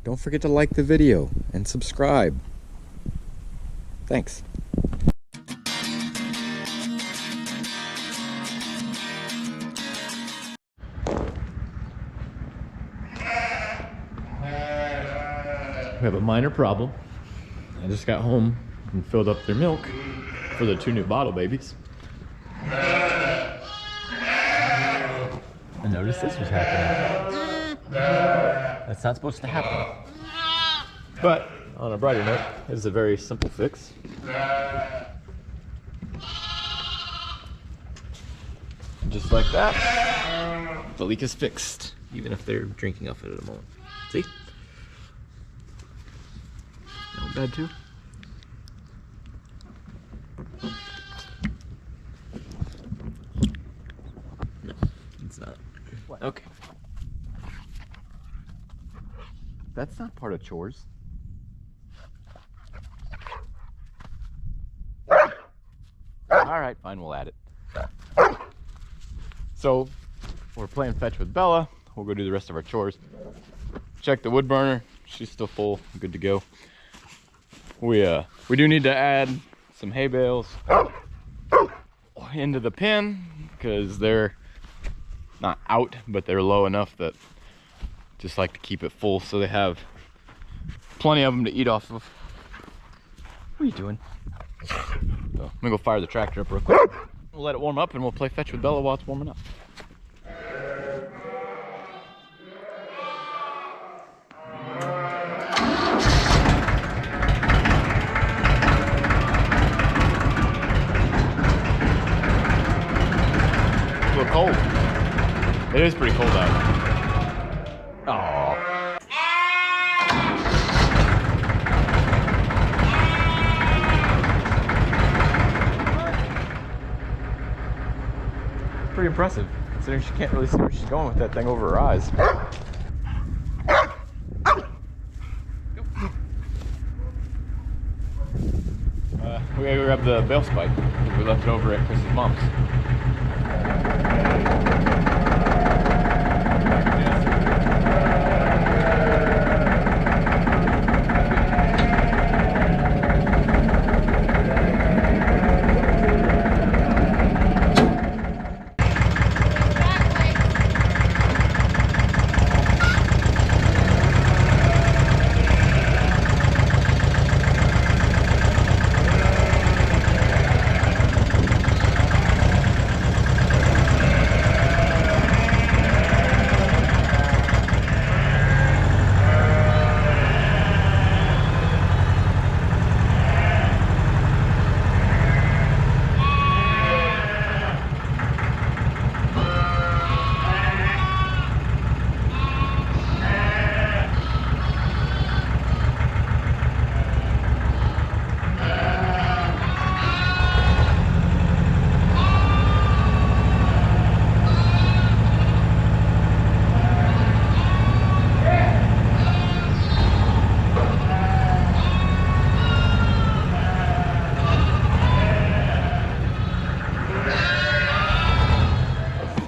don't forget to like the video and subscribe. Thanks. We have a minor problem. I just got home and filled up their milk for the 2 new bottle babies. I noticed this was happening. That's not supposed to happen. But on a brighter note, it's a very simple fix. Just like that, the leak is fixed, even if they're drinking off it at the moment. See? Not bad too. No, it's not. Okay. That's not part of chores. All right, fine, we'll add it. So we're playing fetch with Bella. We'll go do the rest of our chores. Check the wood burner. She's still full, good to go. We do need to add some hay bales into the pen because they're not out, but they're low enough that just like to keep it full so they have plenty of them to eat off of. What are you doing? So I'm gonna go fire the tractor up real quick. We'll let it warm up and we'll play fetch with Bella while it's warming up. It's a little cold. It is pretty cold out. Aww. Pretty impressive, considering she can't really see where she's going with that thing over her eyes. We gotta go grab the Bale Spike because we left it over at Chris's mom's.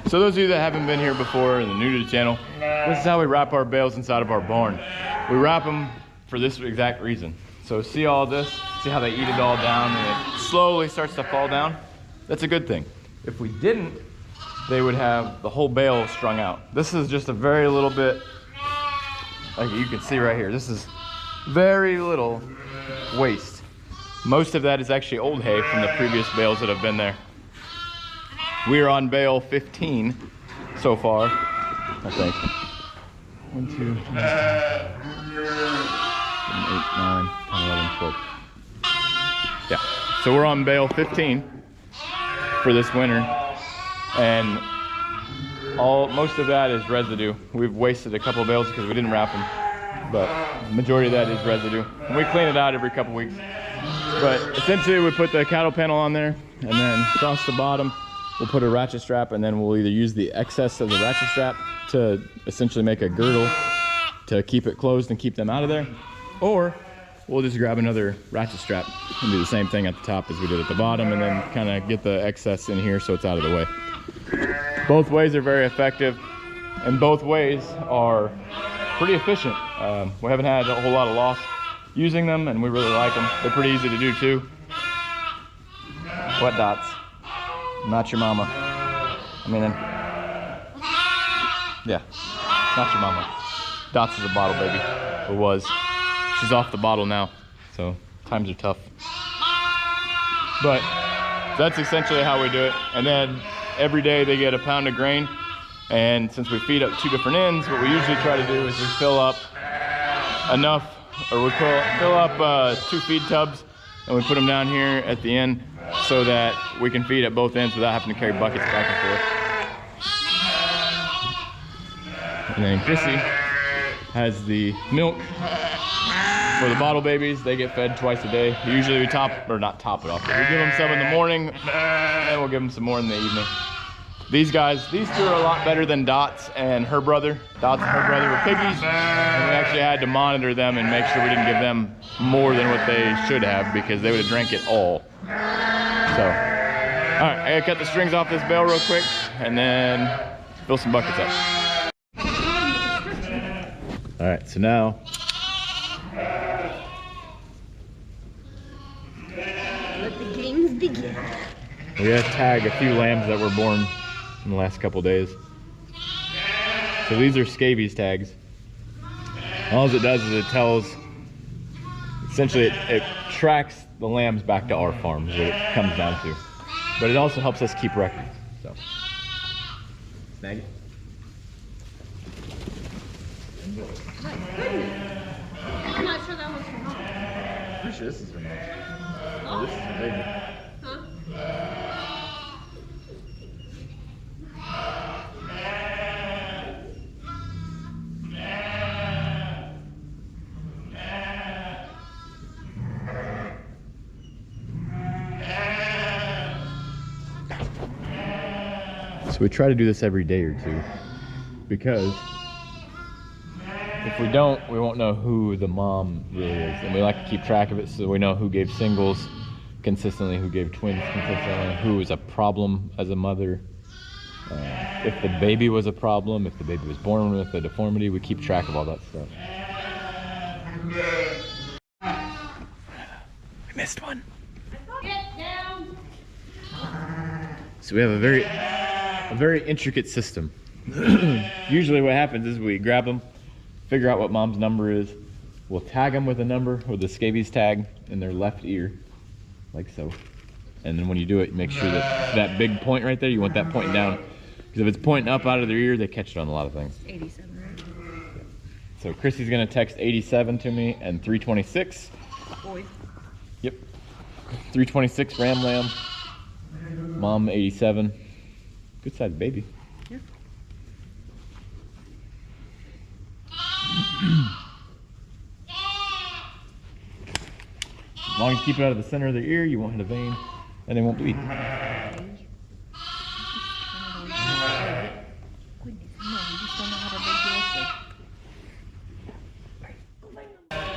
So those of you that haven't been here before and are new to the channel, this is how we wrap our bales inside of our barn. We wrap them for this exact reason. So see all this? See how they eat it all down and it slowly starts to fall down? That's a good thing. If we didn't, they would have the whole bale strung out. This is just a very little bit, like you can see right here, this is very little waste. Most of that is actually old hay from the previous bales that have been there. We are on bale 15 so far, I think. 1, 2, 3, 4, 7, 8, 9, 10, 11, 12. Yeah, so we're on bale 15 for this winter, and most of that is residue. We've wasted a couple of bales because we didn't wrap them, but the majority of that is residue. And we clean it out every couple weeks. But essentially we put the cattle panel on there, and then across the bottom we'll put a ratchet strap, and then we'll either use the excess of the ratchet strap to essentially make a girdle to keep it closed and keep them out of there, or we'll just grab another ratchet strap and do the same thing at the top as we did at the bottom, and then kind of get the excess in here so it's out of the way. Both ways are very effective, and both ways are pretty efficient. We haven't had a whole lot of loss using them, and we really like them. They're pretty easy to do too. What, Dots? Not your mama. I mean, yeah, not your mama. Dots is a bottle baby, or was. She's off the bottle now, so times are tough. But that's essentially how we do it. And then every day they get a pound of grain. And since we feed up 2 different ends, what we usually try to do is we fill up enough, or we fill up 2 feed tubs, and we put them down here at the end so that we can feed at both ends without having to carry buckets back and forth. And then Chrissy has the milk for the bottle babies. They get fed twice a day. Usually we not top it off, but we give them some in the morning, and we'll give them some more in the evening. These 2 are a lot better than Dots and her brother. Dots and her brother were piggies, and we actually had to monitor them and make sure we didn't give them more than what they should have, because they would have drank it all. So, all right, I gotta cut the strings off this bale real quick, and then fill some buckets up. All right, so now let the games begin. we gotta tag a few lambs that were born in the last couple days. So these are scabies tags. All it does is it tells, essentially it tracks the lambs back to our farm is what it comes down to. But it also helps us keep records. So snag it. I'm not sure that was her mom. Pretty sure this is her mom. Oh. This is her baby. Huh? So we try to do this every day or 2, because if we don't, we won't know who the mom really is, and we like to keep track of it so we know who gave singles consistently, who gave twins consistently, who was a problem as a mother. If the baby was a problem, if the baby was born with a deformity, we keep track of all that stuff. I missed one. Get down. So we have a very intricate system. Usually what happens is we grab them, figure out what mom's number is, we'll tag them with a number with the scabies tag in their left ear, like so. And then when you do it, make sure that that big point right there, you want that pointing down. Because if it's pointing up out of their ear, they catch it on a lot of things. 87, right? So Chrissy's gonna text 87 to me and 326. Boy. Yep. 326 ram lamb. Mom 87. Good sized baby. Yeah. As long as you keep it out of the center of their ear, you won't hit a vein, and they won't bleed.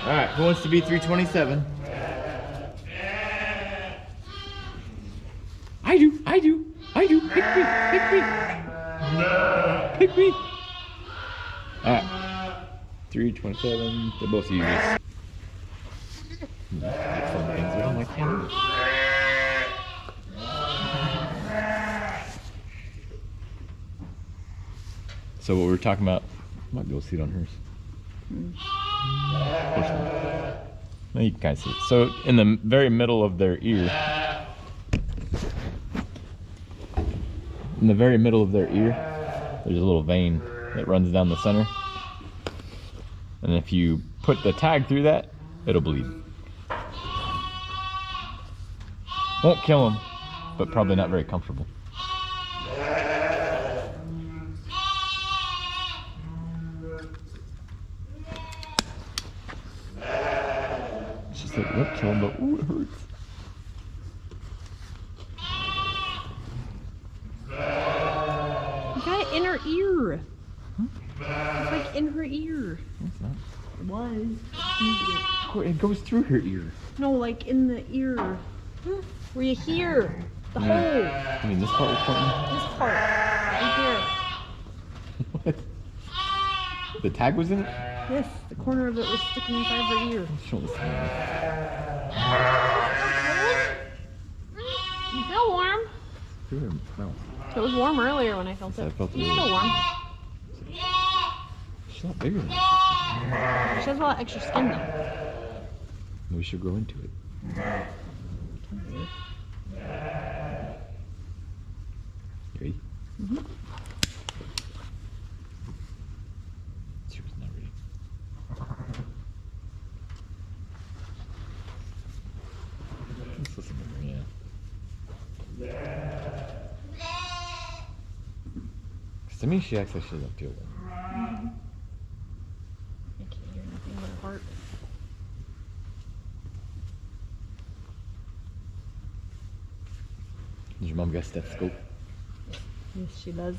Alright, who wants to be 327? I do. Pick me. Alright. 327. They're both use this. So what we were talking about, might be able to see it on hers. Now you can kind of see it. So in the very middle of their ear, there's a little vein that runs down the center. And if you put the tag through that, it'll bleed. Won't kill them, but probably not very comfortable. She said it won't kill them, but ooh, it hurts. You got it in her ear. Huh? It's like in her ear. No, it's not. It was. It goes through her ear. No, like in the ear. Where you hear the hole. I mean, this part was pointing. This part. Right here. What? The tag was in it? Yes, the corner of it was sticking inside her ear. Show this to me. You feel warm? Good. No. It was warm earlier when I felt it. I felt it It's still warm. She's not bigger than this. She has a lot of extra skin though. We should grow into it. Ready? Mm-hmm. She was not ready. Let's listen to her, yeah. To me, she acts like she doesn't feel well. I can't hear nothing but her heart. Does your mom got a stethoscope? Yes, she does.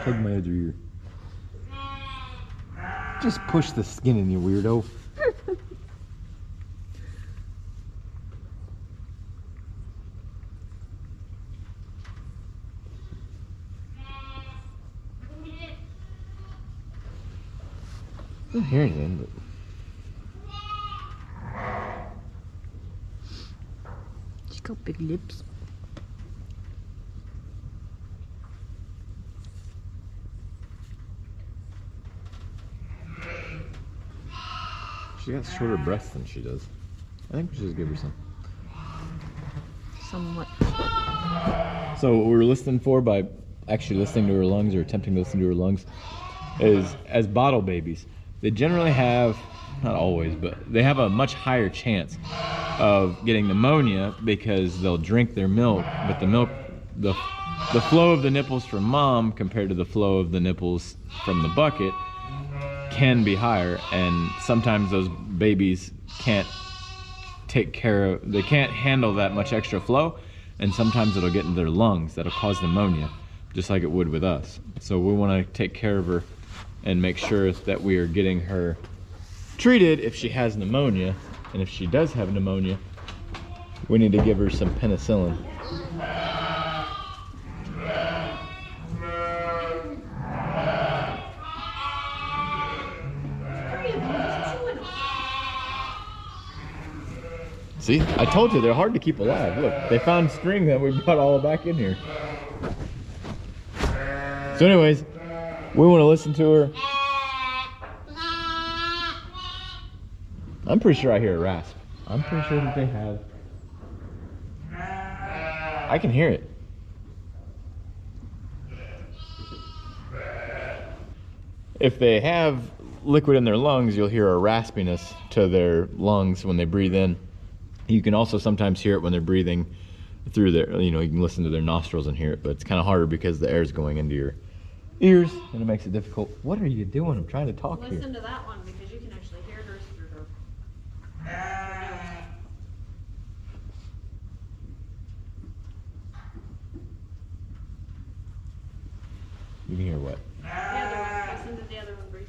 Tug my other ear. Just push the skin in, you weirdo. I'm not hearing him, but She's got big lips. she got shorter breasts than she does. I think we should just give her some. Somewhat. So what we're listening for by actually listening to her lungs or attempting to listen to her lungs is as bottle babies, they generally have, not always, but they have a much higher chance of getting pneumonia because they'll drink their milk, but the milk, the flow of the nipples from mom compared to the flow of the nipples from the bucket can be higher, and sometimes those babies can't take care of, they can't handle that much extra flow, and sometimes it'll get into their lungs. That'll cause pneumonia, just like it would with us. So we want to take care of her and make sure that we are getting her treated if she has pneumonia, and if she does have pneumonia, we need to give her some penicillin. See, I told you they're hard to keep alive. Look, they found string that we brought all back in here. So anyways, we want to listen to her. I'm pretty sure I hear a rasp. I'm pretty sure that they have. I can hear it. If they have liquid in their lungs, you'll hear a raspiness to their lungs when they breathe in. You can also sometimes hear it when they're breathing through their, you can listen to their nostrils and hear it, but it's kind of harder because the air is going into your ears and it makes it difficult. What are you doing? I'm trying to talk here. Listen to that one because you can actually hear hers through her. You can hear what? The other one. Listen to the other one, breathe.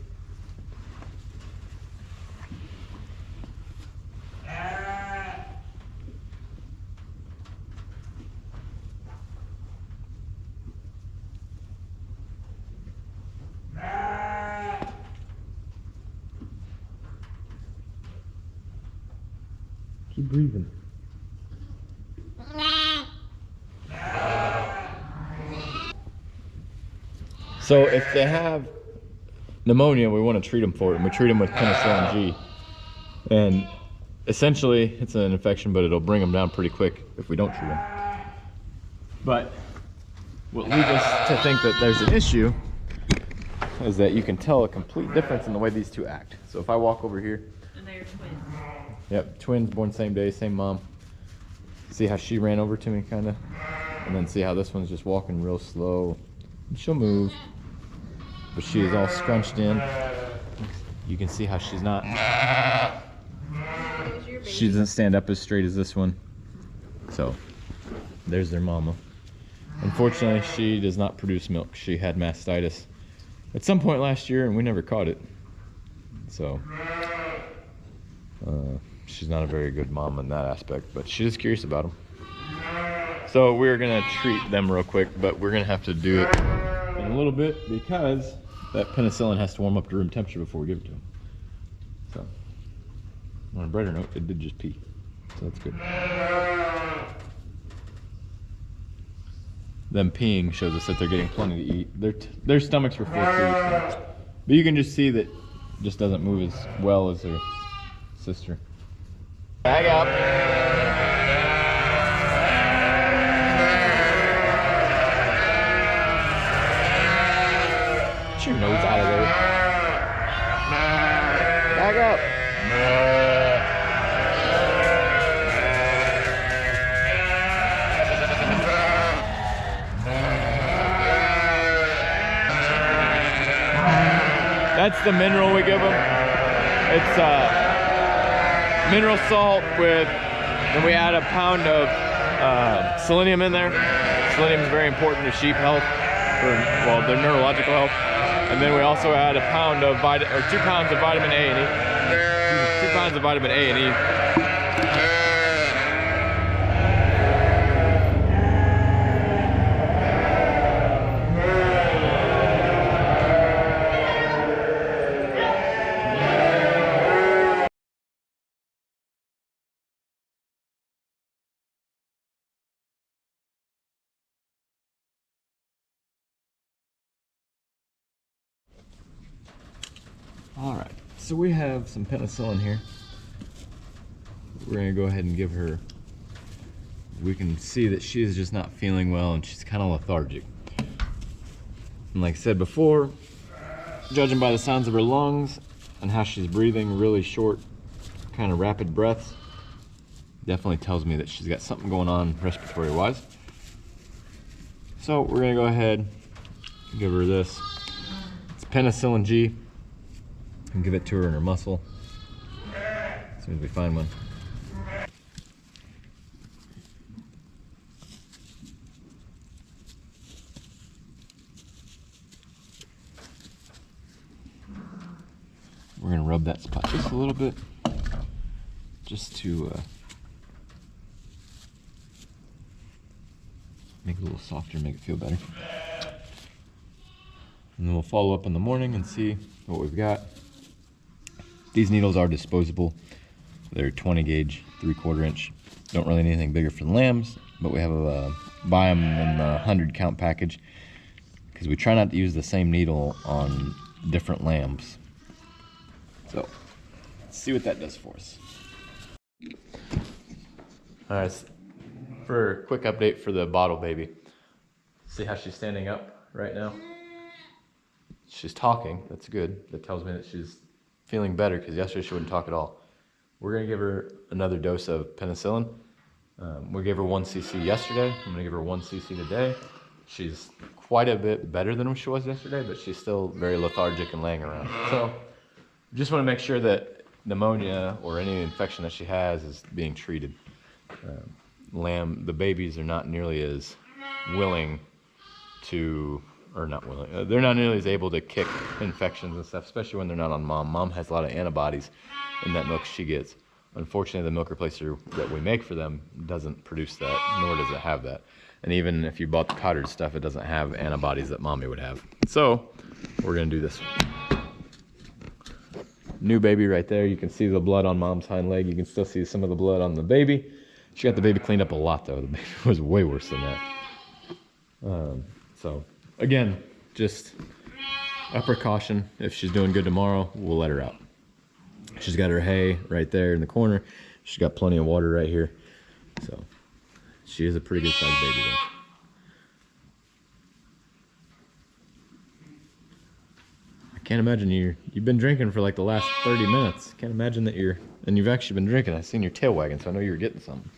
Keep breathing. So if they have pneumonia, we want to treat them for it, and we treat them with penicillin G. And essentially, it's an infection, but it'll bring them down pretty quick if we don't treat them. But what leads us to think that there's an issue is that you can tell a complete difference in the way these two act. So if I walk over here, And they're twins. yep, twins born same day, same mom. See how she ran over to me, kind of? And then see how this one's just walking real slow. And she'll move, but she is all scrunched in. You can see how she's not. She doesn't stand up as straight as this one. So, there's their mama. Unfortunately, she does not produce milk. She had mastitis at some point last year, and we never caught it. So, she's not a very good mom in that aspect, but she is curious about them. So we're gonna treat them real quick, but we're gonna have to do it in a little bit because that penicillin has to warm up to room temperature before we give it to them. So on a brighter note, it did just pee, so that's good. Them peeing shows us that they're getting plenty to eat. Their stomachs were full too, so. But you can just see that it just doesn't move as well as their sister. Bag up. Get your nose out of there. Bag up. That's the mineral we give them. It's mineral salt with, then we add a pound of selenium in there. Selenium is very important to sheep health, for, well, their neurological health. And then we also add a pound of 2 pounds of vitamin A and E. 2 pounds of vitamin A and E. All right, so we have some penicillin here. We're gonna go ahead and give her. We can see that she is just not feeling well and she's kind of lethargic. And like I said before, judging by the sounds of her lungs and how she's breathing really short, kind of rapid breaths, definitely tells me that she's got something going on respiratory wise. So we're gonna go ahead and give her this. It's penicillin G. And give it to her in her muscle as soon as we find one. We're gonna rub that spot just a little bit, just to make it a little softer, make it feel better. And then we'll follow up in the morning and see what we've got. These needles are disposable. They're 20 gauge, 3/4 inch. Don't really need anything bigger for the lambs, but we have a buy them in the 100 count package because we try not to use the same needle on different lambs. So let's see what that does for us. All right, for a quick update for the bottle baby. See how she's standing up right now? She's talking, that's good. That tells me that she's feeling better because yesterday she wouldn't talk at all. We're gonna give her another dose of penicillin. We gave her 1 cc yesterday. I'm gonna give her 1 cc today. She's quite a bit better than she was yesterday, but she's still very lethargic and laying around. So just wanna make sure that pneumonia or any infection that she has is being treated. The babies are not nearly as willing to, or not willing, they're not nearly as able to kick infections and stuff, especially when they're not on mom. Mom has a lot of antibodies in that milk she gets. Unfortunately, the milk replacer that we make for them doesn't produce that, nor does it have that. And even if you bought the cottage stuff, it doesn't have antibodies that mommy would have. So we're gonna do this one. New baby right there. You can see the blood on mom's hind leg. You can still see some of the blood on the baby. She got the baby cleaned up a lot though. The baby was way worse than that. So again, just a precaution. If she's doing good tomorrow, we'll let her out. She's got her hay right there in the corner. She's got plenty of water right here. So she is a pretty good sized baby though. I can't imagine you've been drinking for like the last 30 minutes. Can't imagine that and you've actually been drinking. I've seen your tail wagging, so I know you were getting something.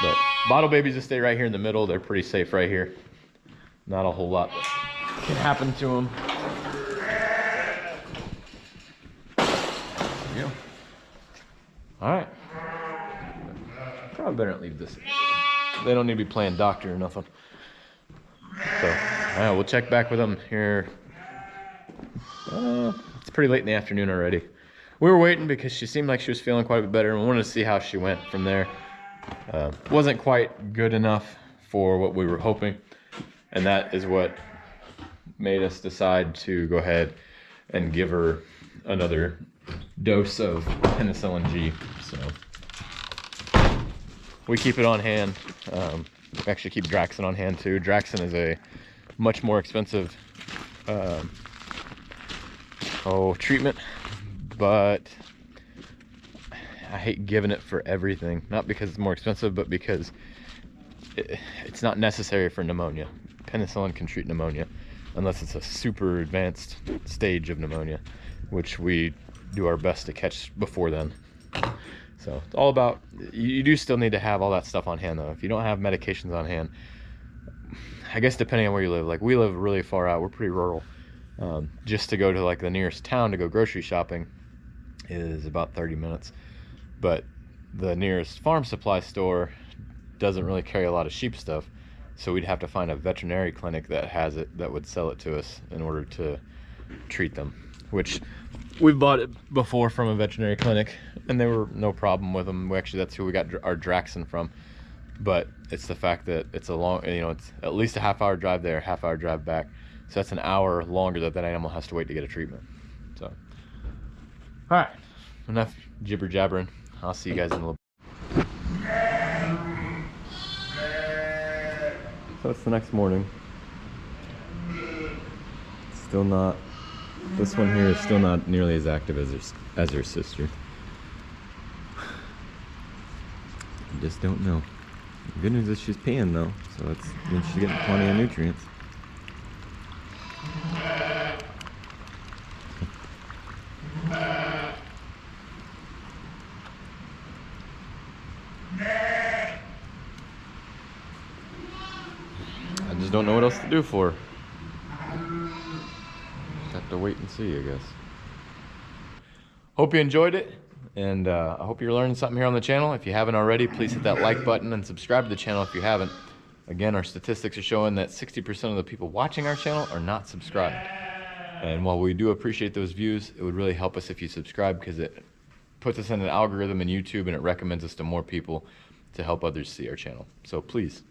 But bottle babies just stay right here in the middle. They're pretty safe right here. Not a whole lot that can happen to them. There you go. All right. Probably better not leave this. They don't need to be playing doctor or nothing. So, all right, we'll check back with them here. It's pretty late in the afternoon already. We were waiting because she seemed like she was feeling quite a bit better, and we wanted to see how she went from there. Wasn't quite good enough for what we were hoping, and that is what made us decide to go ahead and give her another dose of penicillin G. So we keep it on hand. We actually keep Draxxin on hand too. Draxxin is a much more expensive treatment, but I hate giving it for everything. Not because it's more expensive, but because it's not necessary for pneumonia. Penicillin can treat pneumonia unless it's a super advanced stage of pneumonia, which we do our best to catch before then. So it's all about, you do still need to have all that stuff on hand though. If you don't have medications on hand, I guess depending on where you live, like we live really far out, we're pretty rural. Just to go to like the nearest town to go grocery shopping is about 30 minutes. But the nearest farm supply store doesn't really carry a lot of sheep stuff. So we'd have to find a veterinary clinic that has it, that would sell it to us in order to treat them, which we've bought it before from a veterinary clinic and they were no problem with them. That's who we got our Draxxin from. But it's the fact that it's a long, it's at least a half-hour drive there, half-hour drive back. So that's an hour longer that that animal has to wait to get a treatment. So, all right, enough jibber jabbering. I'll see you guys in a little bit. So it's the next morning. Still not, this one here is still not nearly as active as her sister. You just don't know. The good news is she's peeing though, so it means she's getting plenty of nutrients. I just don't know what else to do for her. Just have to wait and see, I guess. Hope you enjoyed it, and I hope you're learning something here on the channel. If you haven't already, please hit that like button and subscribe to the channel if you haven't. Again, our statistics are showing that 60% of the people watching our channel are not subscribed. And while we do appreciate those views, it would really help us if you subscribe, because it puts us in an algorithm in YouTube and it recommends us to more people to help others see our channel. So please,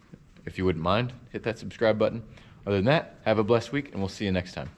if you wouldn't mind, hit that subscribe button. Other than that, have a blessed week and we'll see you next time.